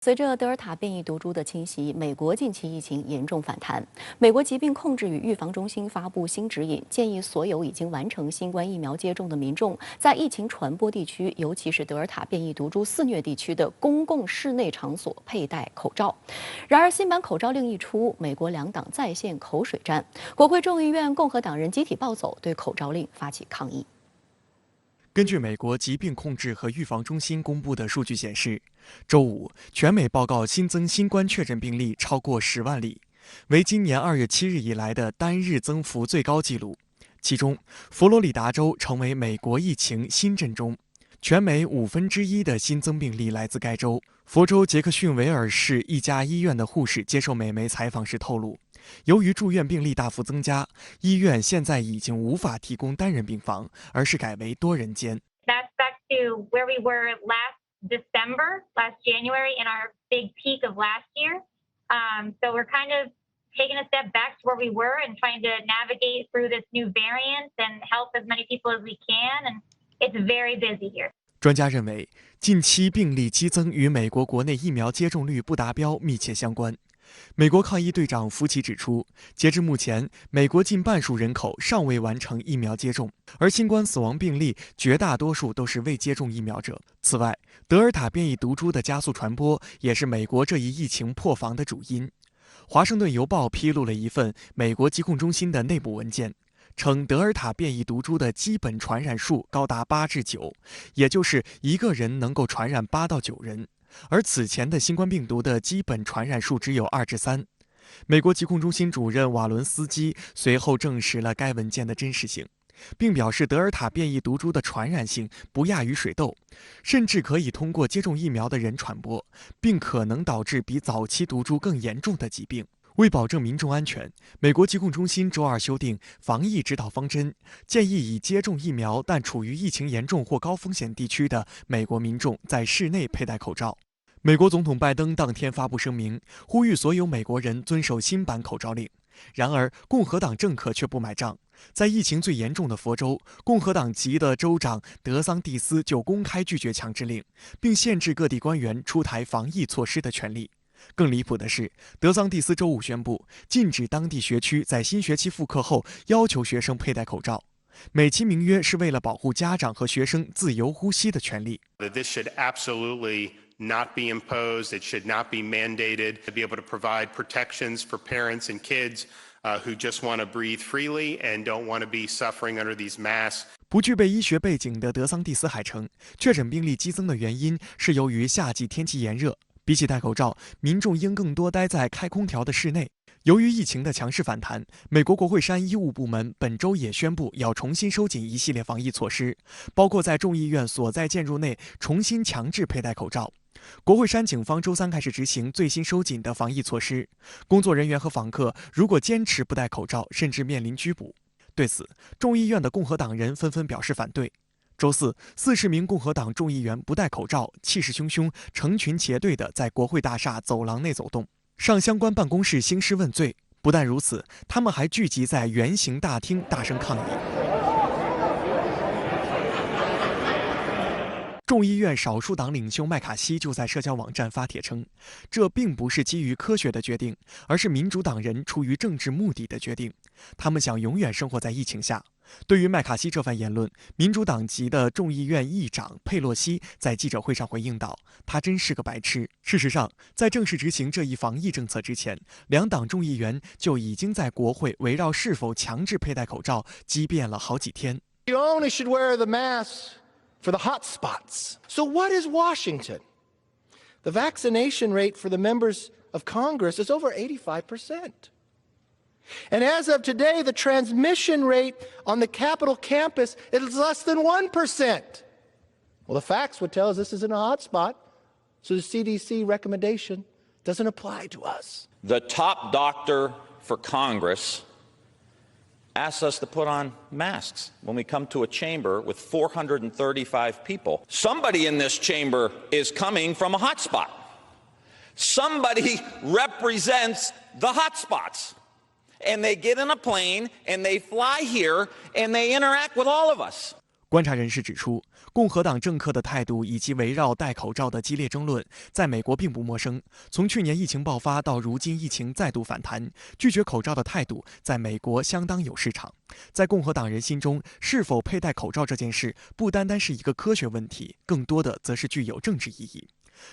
随着德尔塔变异毒株的侵袭，美国近期疫情严重反弹。美国疾病控制与预防中心发布新指引，建议所有已经完成新冠疫苗接种的民众，在疫情传播地区，尤其是德尔塔变异毒株肆虐地区的公共室内场所佩戴口罩。然而，新版口罩令一出，美国两党再现口水战，国会众议院共和党人集体暴走，对口罩令发起抗议。根据美国疾病控制和预防中心公布的数据显示，周五全美报告新增新冠确诊病例超过10万例，为今年2月7日以来的单日增幅最高纪录。其中，佛罗里达州成为美国疫情新震中，全美1/5的新增病例来自该州。佛州杰克逊维尔市一家医院的护士接受美媒采访时透露，由于住院病例大幅增加，医院现在已经无法提供单人病房，而是改为多人间。That's back to where we were last December, last January, in our big peak of last year. So we're kind of taking a step back to where we were and trying to navigate through this new variant and help as many people as we can. And it's very busy here. 专家认为，近期病例激增与美国国内疫苗接种率不达标密切相关。美国抗疫队长福奇指出，截至目前，美国近半数人口尚未完成疫苗接种，而新冠死亡病例绝大多数都是未接种疫苗者。此外，德尔塔变异毒株的加速传播也是美国这一疫情破防的主因。华盛顿邮报披露了一份美国疾控中心的内部文件，称德尔塔变异毒株的基本传染数高达8至9，也就是一个人能够传染8到9人。而此前的新冠病毒的基本传染数只有2至3。美国疾控中心主任瓦伦斯基随后证实了该文件的真实性，并表示德尔塔变异毒株的传染性不亚于水痘，甚至可以通过接种疫苗的人传播，并可能导致比早期毒株更严重的疾病。为保证民众安全，美国疾控中心周二修订防疫指导方针，建议已接种疫苗但处于疫情严重或高风险地区的美国民众在室内佩戴口罩。美国总统拜登当天发布声明，呼吁所有美国人遵守新版口罩令。然而，共和党政客却不买账。在疫情最严重的佛州，共和党籍的州长德桑蒂斯就公开拒绝强制令，并限制各地官员出台防疫措施的权利。更离谱的是，德桑蒂斯周五宣布禁止当地学区在新学期复课后要求学生佩戴口罩，美其名曰是为了保护家长和学生自由呼吸的权利。 This should absolutely not be imposed. It should not be mandated to be able to provide protections for parents and kids who just want to breathe freely and don't want to be suffering under these masks. 不具备医学背景的德桑蒂斯还称，确诊病例激增的原因是由于夏季天气炎热。比起戴口罩，民众应更多待在开空调的室内。由于疫情的强势反弹，美国国会山医务部门本周也宣布要重新收紧一系列防疫措施，包括在众议院所在建筑内重新强制佩戴口罩。国会山警方周三开始执行最新收紧的防疫措施，工作人员和访客如果坚持不戴口罩，甚至面临拘捕。对此，众议院的共和党人纷纷表示反对。周四，40名共和党众议员不戴口罩，气势汹汹，成群结队地在国会大厦走廊内走动，上相关办公室兴师问罪。不但如此，他们还聚集在圆形大厅大声抗议。众议院少数党领袖麦卡锡就在社交网站发帖称，这并不是基于科学的决定，而是民主党人出于政治目的的决定。他们想永远生活在疫情下。对于麦卡锡这番言论，民主党籍的众议院议长佩洛西在记者会上回应道：“他真是个白痴。”事实上，在正式执行这一防疫政策之前，两党众议员就已经在国会围绕是否强制佩戴口罩激辩了好几天。 You only should wear the mask for the hot spots. So what is Washington? The vaccination rate for the members of Congress is over 85%. And as of today, the transmission rate on the Capitol campus is less than 1%. Well, the facts would tell us this isn't a hot spot, so the CDC recommendation doesn't apply to us. The top doctor for Congress asks us to put on masks when we come to a chamber with 435 people. Somebody in this chamber is coming from a hotspot. Somebody represents the hotspots. And they get in a plane and they fly here and they interact with all of us. 观察人士指出，共和党政客的态度以及围绕戴口罩的激烈争论，在美国并不陌生。从去年疫情爆发到如今疫情再度反弹，拒绝口罩的态度在美国相当有市场。在共和党人心中，是否佩戴口罩这件事不单单是一个科学问题，更多的则是具有政治意义。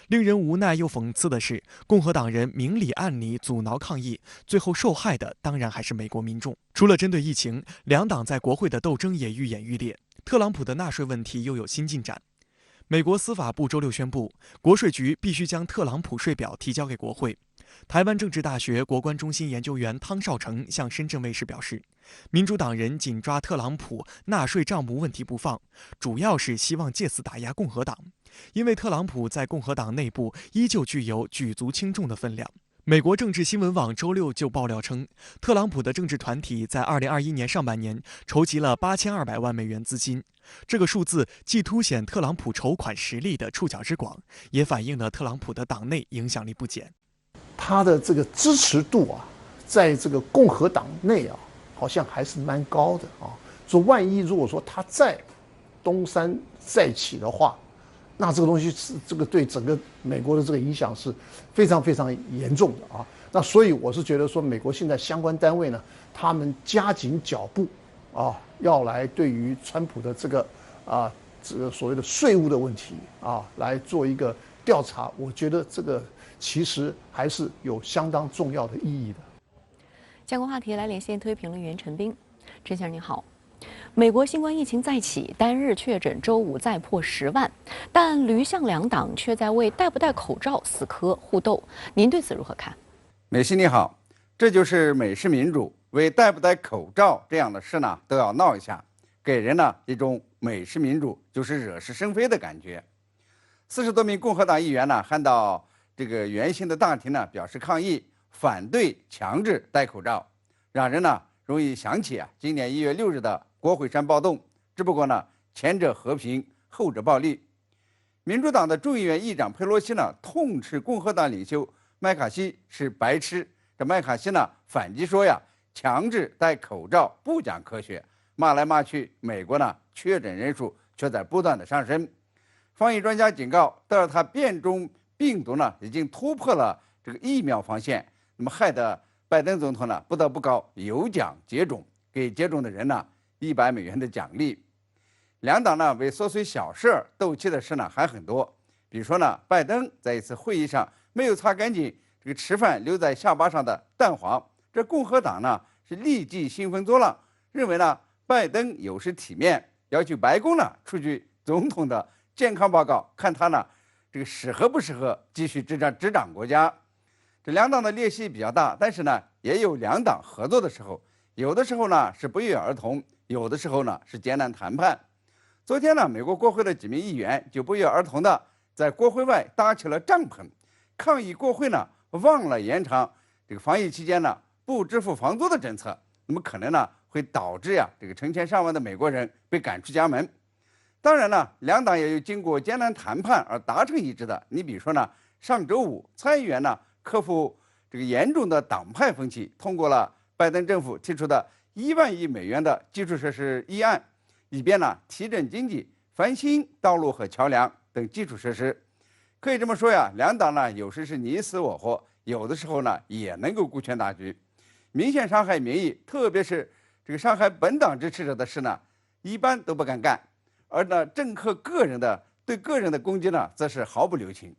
令人无奈又讽刺的是，共和党人明里暗里阻挠抗议，最后受害的当然还是美国民众。除了针对疫情，两党在国会的斗争也愈演愈烈。特朗普的纳税问题又有新进展。美国司法部周六宣布，国税局必须将特朗普税表提交给国会。台湾政治大学国关中心研究员汤绍成向深圳卫视表示，民主党人紧抓特朗普纳税账目问题不放，主要是希望借此打压共和党，因为特朗普在共和党内部依旧具有举足轻重的分量。美国政治新闻网周六就爆料称，特朗普的政治团体在2021年上半年筹集了8200万美元资金。这个数字既凸显特朗普筹款实力的触角之广，也反映了特朗普的党内影响力不减。他的这个支持度啊，在这个共和党内啊，好像还是蛮高的啊。说万一如果说他再东山再起的话，那这个东西是这个对整个美国的这个影响是非常非常严重的啊。那所以我是觉得说，美国现在相关单位呢，他们加紧脚步啊，要来对于川普的这个所谓的税务的问题啊，来做一个调查。我觉得这个其实还是有相当重要的意义的。相关话题来连线特约评论员陈斌。陈先生您好。美国新冠疫情再起，单日确诊周五再破10万，但驴象两党却在为戴不戴口罩死磕互斗。您对此如何看？美西你好，这就是美式民主，为戴不戴口罩这样的事呢都要闹一下，给人呢一种美式民主就是惹是生非的感觉。40多名共和党议员呢喊到这个圆形的大厅呢表示抗议，反对强制戴口罩，让人呢容易想起今年1月6日的国会山暴动，只不过呢前者和平，后者暴力。民主党的众议院议长佩洛西呢痛斥共和党领袖麦卡锡是白痴，这麦卡锡呢反击说强制戴口罩不讲科学，骂来骂去，美国呢确诊人数却在不断的上升。防疫专家警告，德尔塔变种病毒呢已经突破了这个疫苗防线，那么害得拜登总统呢不得不搞有奖接种，给接种的人呢100美元的奖励。两党呢为琐碎小事斗气的事呢还很多，比如说呢，拜登在一次会议上没有擦干净这个吃饭留在下巴上的蛋黄，这共和党呢是立即兴风作浪，认为呢拜登有失体面，要求白宫呢出具总统的健康报告，看他呢这个适合不适合继续执掌国家。这两党的裂隙比较大，但是呢也有两党合作的时候，有的时候呢是不约而同，有的时候呢是艰难谈判。昨天呢，美国国会的几名议员就不约而同的在国会外搭起了帐篷，抗议国会呢忘了延长这个防疫期间呢不支付房租的政策，那么可能呢会导致这个成千上万的美国人被赶出家门。当然呢，两党也有经过艰难谈判而达成一致的。你比如说呢，上周五参议员呢克服这个严重的党派分歧，通过了拜登政府提出的1万亿美元的基础设施议案，以便呢提振经济、翻新道路和桥梁等基础设施。可以这么说两党呢有时是你死我活，有的时候呢也能够顾全大局。明显伤害民意，特别是这个伤害本党支持者的事呢，一般都不敢干。而呢，政客对个人的攻击呢，则是毫不留情。